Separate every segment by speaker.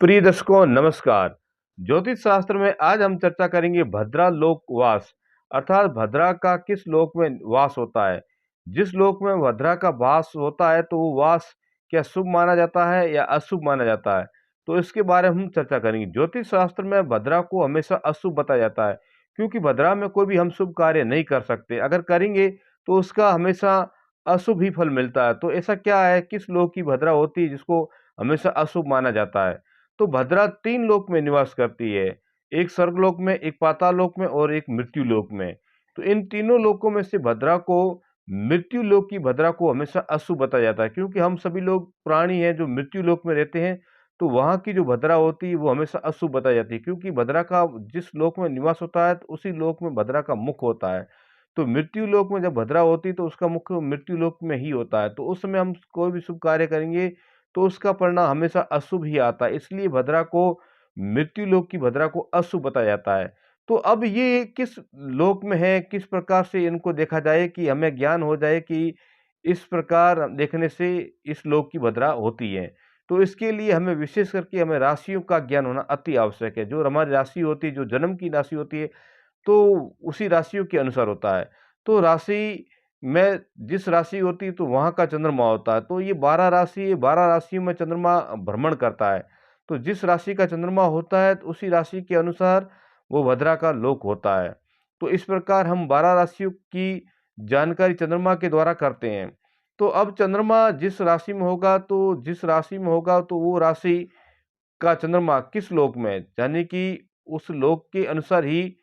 Speaker 1: प्रिय दर्शकों नमस्कार। ज्योतिष शास्त्र में आज हम चर्चा करेंगे भद्रा लोक वास अर्थात भद्रा का किस लोक में वास होता है। जिस लोक में भद्रा का वास होता है तो वो वास क्या शुभ माना जाता है या अशुभ माना जाता है, तो इसके बारे में हम चर्चा करेंगे। ज्योतिष शास्त्र में भद्रा को हमेशा अशुभ बताया जाता है, क्योंकि भद्रा में कोई भी हम शुभ कार्य नहीं कर सकते। अगर करेंगे तो उसका हमेशा अशुभ ही फल मिलता है। तो ऐसा क्या है, किस लोक की भद्रा होती है जिसको हमेशा अशुभ माना जाता है? तो भद्रा 3 लोक में निवास करती है, एक स्वर्गलोक में, एक पाताल लोक में और एक मृत्यु लोक में। तो इन तीनों लोकों में से भद्रा को मृत्यु लोक की भद्रा को हमेशा अशुभ बताया जाता है, क्योंकि हम सभी लोग प्राणी हैं जो मृत्यु लोक में रहते हैं, तो वहाँ की जो भद्रा होती है वो हमेशा अशुभ बताई जाती है, क्योंकि भद्रा का जिस लोक में निवास होता है तो उसी लोक में भद्रा का मुख होता है। तो मृत्यु लोक में जब भद्रा होती है तो उसका मुख मृत्यु लोक में ही होता है, तो उस समय हम कोई भी शुभ कार्य करेंगे तो उसका परिणाम हमेशा अशुभ ही आता है। इसलिए भद्रा को मृत्यु लोक की भद्रा को अशुभ बताया जाता है। तो अब ये किस लोक में है, किस प्रकार से इनको देखा जाए कि हमें ज्ञान हो जाए कि इस प्रकार देखने से इस लोक की भद्रा होती है। तो इसके लिए हमें विशेष करके हमें राशियों का ज्ञान होना अति आवश्यक है। जो हमारी राशि होती है, जो जन्म की राशि होती है, तो उसी राशियों के अनुसार होता है। तो राशि में जिस राशि होती है तो वहाँ का चंद्रमा होता है। तो ये 12 राशि है, 12 राशियों में चंद्रमा भ्रमण करता है। तो जिस राशि का चंद्रमा होता है तो उसी राशि के अनुसार वो भद्रा का लोक होता है। तो इस प्रकार हम 12 राशियों की जानकारी चंद्रमा के द्वारा करते हैं। तो अब चंद्रमा जिस राशि में होगा तो जिस राशि में होगा तो वो राशि का चंद्रमा किस लोक में है, यानी कि उस लोक के अनुसार ही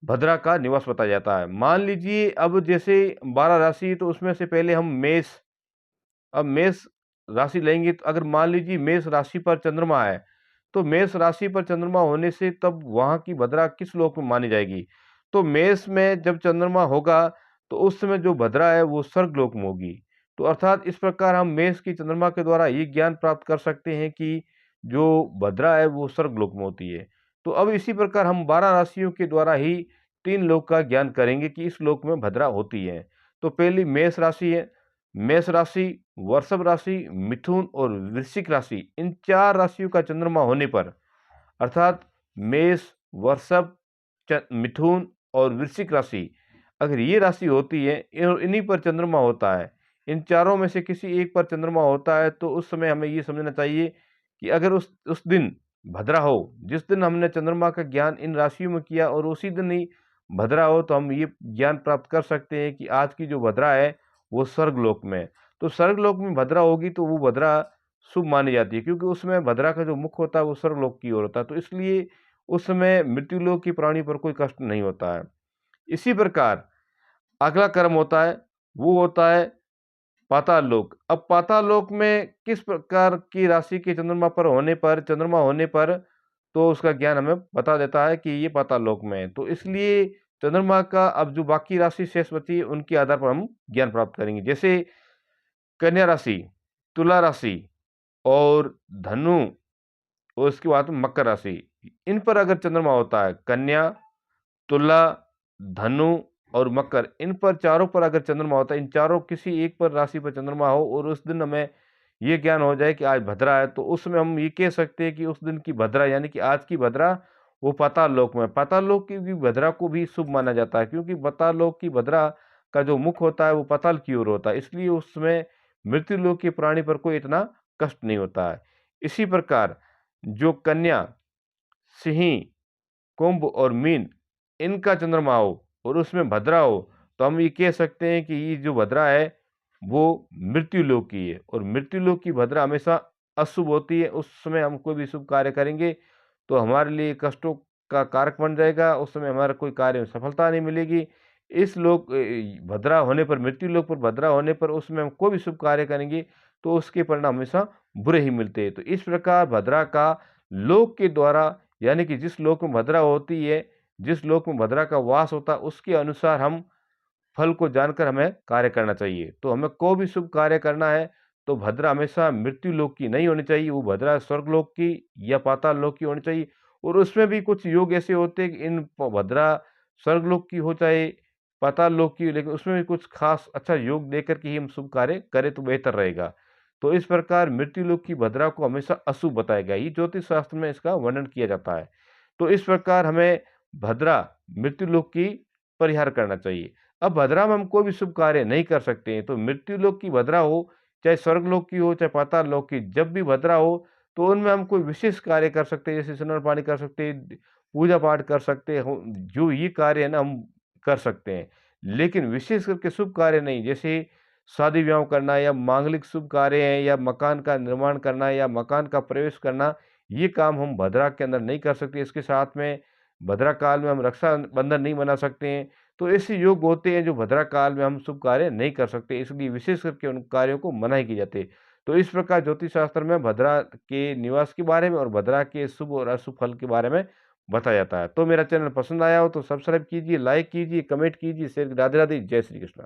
Speaker 1: भद्रा का निवास बताया जाता है। मान लीजिए अब जैसे 12 राशि, तो उसमें से पहले हम मेष राशि लेंगे। तो अगर मान लीजिए मेष राशि पर चंद्रमा है, तो मेष राशि पर चंद्रमा होने से तब वहाँ की भद्रा किस लोक में मानी जाएगी? तो मेष में जब चंद्रमा होगा, तो उस समय जो भद्रा है वो स्वर्ग लोक में होगी। तो अर्थात इस प्रकार हम मेष की चंद्रमा के द्वारा ये ज्ञान प्राप्त कर सकते हैं कि जो भद्रा है वो स्वर्ग लोक में होती है। तो अब इसी प्रकार हम 12 राशियों के द्वारा ही 3 लोक का ज्ञान करेंगे कि इस लोक में भद्रा होती है। तो पहली मेष राशि है। मेष राशि, वृषभ राशि, मिथुन और वृश्चिक राशि, इन 4 राशियों का चंद्रमा होने पर, अर्थात मेष, वृषभ, मिथुन और वृश्चिक राशि, अगर ये राशि होती है, इन्हीं पर चंद्रमा होता है, इन चारों में से किसी एक पर चंद्रमा होता है, तो उस समय हमें ये समझना चाहिए कि अगर उस दिन भद्रा हो, जिस दिन हमने चंद्रमा का ज्ञान इन राशियों में किया और उसी दिन ही भद्रा हो, तो हम ये ज्ञान प्राप्त कर सकते हैं कि आज की जो भद्रा है वो स्वर्गलोक में है। तो स्वर्गलोक में भद्रा होगी तो वो भद्रा शुभ मानी जाती है, क्योंकि उसमें भद्रा का जो मुख होता है वो स्वर्गलोक की ओर होता है। तो इसलिए उस समय मृत्युलोक की प्राणी पर कोई कष्ट नहीं होता है। इसी प्रकार अगला कर्म होता है, वो होता है पाताल लोक। अब पाताल लोक में किस प्रकार की राशि के चंद्रमा होने पर तो उसका ज्ञान हमें बता देता है कि ये पाताल लोक में है। तो इसलिए चंद्रमा का अब जो बाकी राशि शेष बची है उनके आधार पर हम ज्ञान प्राप्त करेंगे। जैसे कन्या राशि, तुला राशि और धनु और उसके बाद मकर राशि, इन पर अगर चंद्रमा होता है, कन्या, तुला, धनु और मकर, इन पर चारों पर अगर चंद्रमा होता है, इन चारों किसी एक पर राशि पर चंद्रमा हो और उस दिन हमें ये ज्ञान हो जाए कि आज भद्रा है, तो उसमें हम ये कह सकते हैं कि उस दिन की भद्रा यानी कि आज की भद्रा वो पाताल लोक में है। पाताल लोक की भी भद्रा को भी शुभ माना जाता है, क्योंकि पाताल लोक की भद्रा का जो मुख होता है वो पाताल की ओर होता है, इसलिए उसमें मृत्यु लोक के प्राणी पर कोई इतना कष्ट नहीं होता है। इसी प्रकार जो कन्या, सिंह, कुंभ और मीन, इनका चंद्रमा हो और उसमें भद्रा हो, तो हम ये कह सकते हैं कि ये जो भद्रा है वो मृत्यु लोक की है, और मृत्यु लोक की भद्रा हमेशा अशुभ होती है। उस समय हम कोई भी शुभ कार्य करेंगे तो हमारे लिए कष्टों का कारक बन जाएगा, उस समय हमारा कोई कार्य में सफलता नहीं मिलेगी। इस भद्रा होने पर, मृत्यु लोक पर भद्रा होने पर, उसमें हम कोई भी शुभ कार्य करेंगे तो उसके परिणाम हमेशा बुरे ही मिलते हैं। तो इस प्रकार भद्रा का लोक के द्वारा, यानी कि जिस लोक में भद्रा होती है, जिस लोक में भद्रा का वास होता है, उसके अनुसार हम फल को जानकर हमें कार्य करना चाहिए। तो हमें कोई भी शुभ कार्य करना है तो भद्रा हमेशा मृत्यु लोक की नहीं होनी चाहिए, वो भद्रा स्वर्ग लोक की या पाताल लोक की होनी चाहिए। और उसमें भी कुछ योग ऐसे होते हैं कि भद्रा स्वर्ग लोक की हो चाहे पाताल लोक की, लेकिन उसमें भी कुछ खास अच्छा योग देकर के ही हम शुभ कार्य करें तो बेहतर रहेगा। तो इस प्रकार मृत्यु लोक की भद्रा को हमेशा अशुभ बताया गया है। ये ज्योतिष शास्त्र में इसका वर्णन किया जाता है। तो इस प्रकार हमें भद्रा मृत्यु लोक की परिहार करना चाहिए। अब भद्रा में हम कोई भी शुभ कार्य नहीं कर सकते हैं, तो मृत्यु लोक की भद्रा हो, चाहे स्वर्ग लोक की हो, चाहे पाताल लोक की, जब भी भद्रा हो, तो उनमें हम कोई विशेष कार्य कर सकते हैं, जैसे स्नान पानी कर सकते हैं, पूजा पाठ कर सकते हो, जो ये कार्य है ना हम कर सकते हैं। लेकिन विशेष करके शुभ कार्य नहीं, जैसे शादी-ब्याह करना या मांगलिक शुभ कार्य हैं या मकान का निर्माण करना या मकान का प्रवेश करना, ये काम हम भद्रा के अंदर नहीं कर सकते। इसके साथ में भद्रा काल में हम रक्षाबंधन नहीं मना सकते हैं। तो ऐसे योग होते हैं जो भद्रा काल में हम शुभ कार्य नहीं कर सकते, इसलिए विशेष करके उन कार्यों को मनाही की जाती है। तो इस प्रकार ज्योतिष शास्त्र में भद्रा के निवास के बारे में और भद्रा के शुभ और अशुभ फल के बारे में बताया जाता है। तो मेरा चैनल पसंद आया हो तो सब्सक्राइब कीजिए, लाइक कीजिए, कमेंट कीजिए, शेयर राधे राधे, जय श्री कृष्ण।